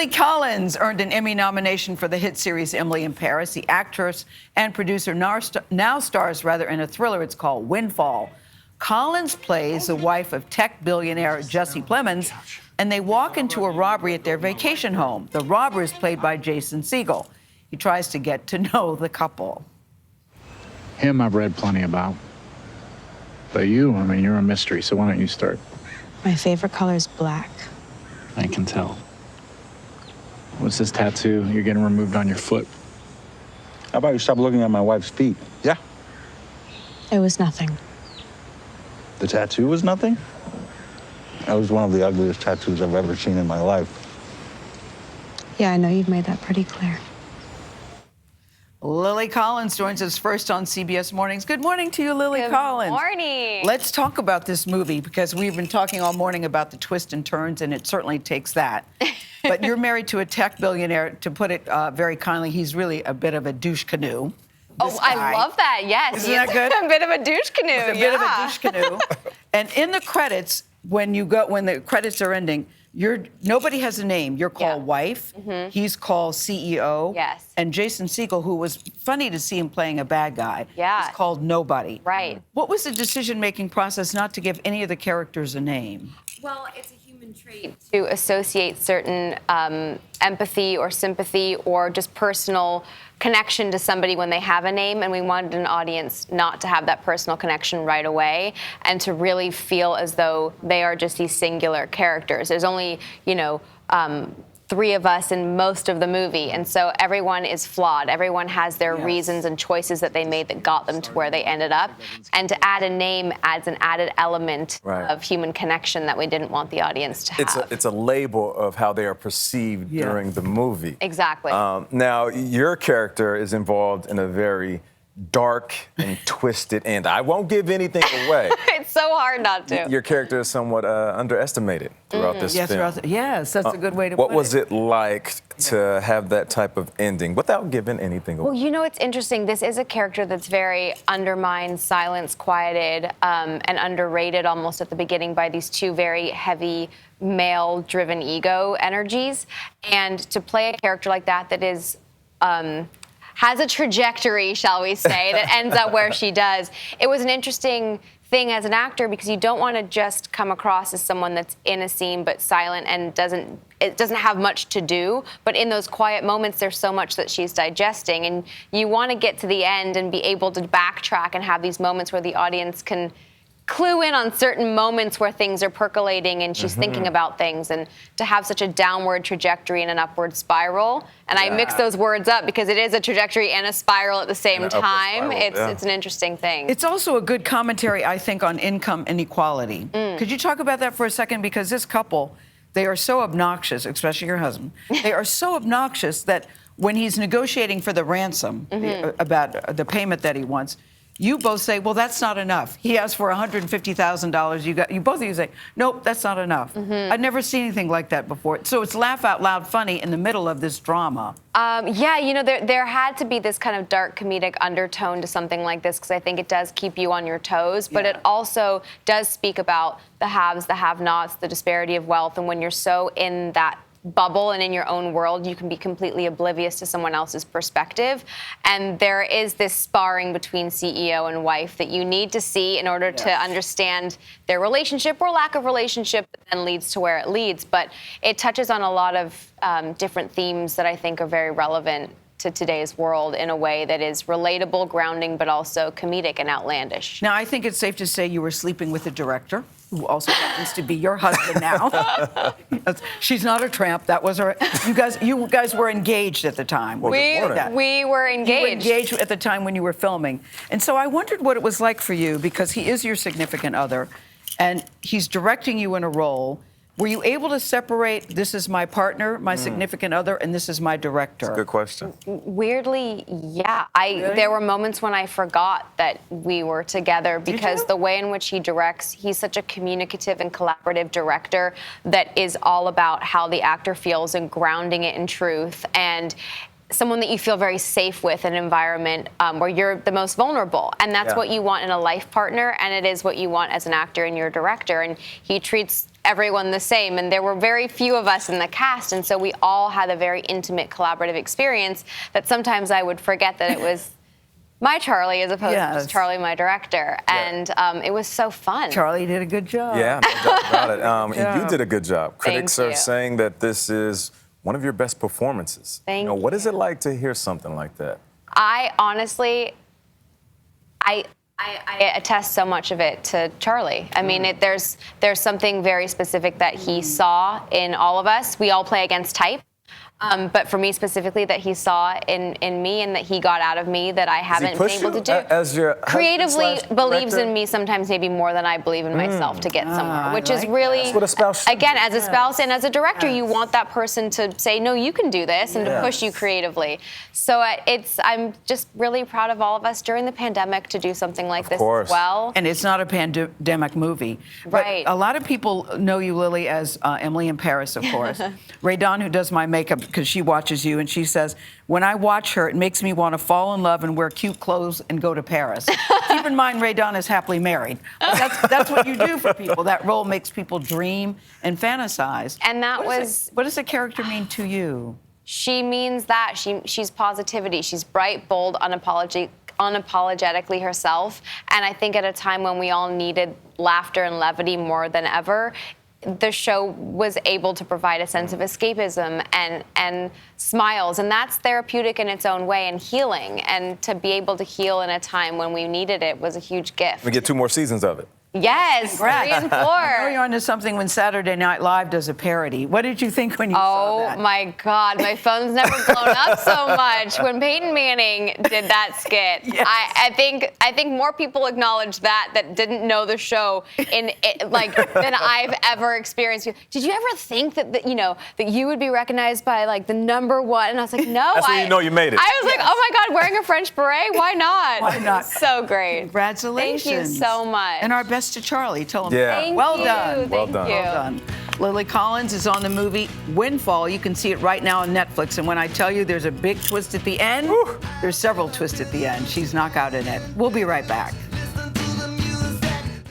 Lily Collins earned an Emmy nomination for the hit series Emily in Paris. The actress and producer now stars in a thriller. It's called Windfall. Collins plays the wife of tech billionaire Jesse Plemons, and they walk into a robbery at their vacation home. The robber is played by Jason Segel. He tries to get to know the couple. Him I've read plenty about. But you, I mean, you're a mystery, so why don't you start? My favorite color is black. I can tell. What's this tattoo you're getting removed on your foot? How about you stop looking at my wife's feet? Yeah? It was nothing. The tattoo was nothing? That was one of the ugliest tattoos I've ever seen in my life. Yeah, I know you've made that pretty clear. Lily Collins joins us first on CBS Mornings. Good morning to you, Lily Collins. Good morning. Let's talk about this movie because we've been talking all morning about the twists and turns, and it certainly takes that. But you're married to a tech billionaire. To put it very kindly, he's really a bit of a douche canoe. Oh, I love that. Yes. Isn't that good? A bit of a douche canoe. It's a bit of a douche canoe. And in the credits, when the credits are ending, nobody has a name. You're called wife. Mm-hmm. He's called CEO. Yes. And Jason Segel, who was funny to see him playing a bad guy, is called nobody. Right. What was the decision-making process not to give any of the characters a name? Well, it's a human trait to associate certain empathy or sympathy or just personal connection to somebody when they have a name, and we wanted an audience not to have that personal connection right away and to really feel as though they are just these singular characters. There's only, 3 of us in most of the movie, and so everyone is flawed. Everyone has their reasons and choices that they made that got them to where they ended up, and to add a name adds an added element of human connection that we didn't want the audience to have. It's a label of how they are perceived during the movie. Exactly. Now, your character is involved in a very dark and twisted end. I won't give anything away. It's so hard not to. Your character is somewhat underestimated throughout this film. Yes, that's a good way to put it. What was it like to have that type of ending without giving anything away? Well, it's interesting. This is a character that's very undermined, silenced, quieted, and underrated almost at the beginning by these 2 very heavy male-driven ego energies. And to play a character like that is... has a trajectory, shall we say, that ends up where she does. It was an interesting thing as an actor because you don't want to just come across as someone that's in a scene but silent and doesn't have much to do. But in those quiet moments, there's so much that she's digesting, and you want to get to the end and be able to backtrack and have these moments where the audience can clue in on certain moments where things are percolating and she's thinking about things, and to have such a downward trajectory and an upward spiral. And I mix those words up because it is a trajectory and a spiral at the same time. It's an interesting thing. It's also a good commentary, I think, on income inequality. Could you talk about that for a second? Because this couple, they are so obnoxious, especially your husband. They are so obnoxious that when he's negotiating for the ransom, about the payment that he wants, you both say, well, that's not enough. He asked for $150,000. You both of you say, nope, that's not enough. I've never seen anything like that before. So it's laugh out loud funny in the middle of this drama. There had to be this kind of dark comedic undertone to something like this because I think it does keep you on your toes, but it also does speak about the haves, the have-nots, the disparity of wealth, and when you're so in that bubble and in your own world, you can be completely oblivious to someone else's perspective. And there is this sparring between CEO and wife that you need to see in order to understand their relationship or lack of relationship that then leads to where it leads. But it touches on a lot of different themes that I think are very relevant to today's world in a way that is relatable, grounding, but also comedic and outlandish. Now, I think it's safe to say you were sleeping with the director, who also happens to be your husband now. She's not a tramp. That was her. You guys were engaged at the time. We were engaged. You were engaged at the time when you were filming. And so I wondered what it was like for you, because he is your significant other, and he's directing you in a role. Were you able to separate, this is my partner, my significant other, and this is my director? That's a good question. Weirdly, yeah. Really? There were moments when I forgot that we were together because the way in which he directs, he's such a communicative and collaborative director that is all about how the actor feels and grounding it in truth, and someone that you feel very safe with, an environment where you're the most vulnerable. And that's what you want in a life partner, and it is what you want as an actor and your director. And he treats everyone the same. And there were very few of us in the cast, and so we all had a very intimate, collaborative experience that sometimes I would forget that it was my Charlie as opposed to just Charlie, my director. And it was so fun. Charlie did a good job. Yeah, no doubt about it. And you did a good job. Critics Thank are you. saying that this is one of your best performances. Thank you. What is it you. like to hear something like that? I honestly, I attest so much of it to Charlie. I mean, there's something very specific that he saw in all of us. We all play against type. But for me specifically, that he saw in me and that he got out of me that I haven't been able to do. As your Creatively believes director? in me sometimes maybe more than I believe in myself to get somewhere, which is like really, That's what a spouse should again, do. as a spouse and as a director, you want that person to say, no, you can do this, and to push you creatively. So I'm just really proud of all of us during the pandemic to do something like this course. as well. And it's not a pandemic movie. But Right. a lot of people know you, Lily, as Emily in Paris, of course. Ray Dawn, who does my makeup, because she watches you, and she says, when I watch her, it makes me want to fall in love and wear cute clothes and go to Paris. Keep in mind, Ray Dawn is happily married. But that's what you do for people. That role makes people dream and fantasize. And that What does the character mean to you? She means that. She's positivity. She's bright, bold, unapologetically herself. And I think at a time when we all needed laughter and levity more than ever, the show was able to provide a sense of escapism and smiles. And that's therapeutic in its own way and healing. And to be able to heal in a time when we needed it was a huge gift. We get 2 more seasons of it. Yes, 3 and 4. I know you're onto something when Saturday Night Live does a parody. What did you think when you saw that? Oh my God, my phone's never blown up so much. When Peyton Manning did that skit, Yes. I think more people acknowledge that didn't know the show than I've ever experienced. Did you ever think that you would be recognized by like the #1? And I was like, no. That's when you know you made it. I was like, oh my God, wearing a French beret? Why not? Why not? So great. Congratulations. Thank you so much. And our best to Charlie. Tell him. Yeah. Thank Well you. done. Well Thank done. you. Well done. Lily Collins is on the movie Windfall. You can see it right now on Netflix. And when I tell you there's a big twist at the end, there's several twists at the end. She's knockout in it. We'll be right back.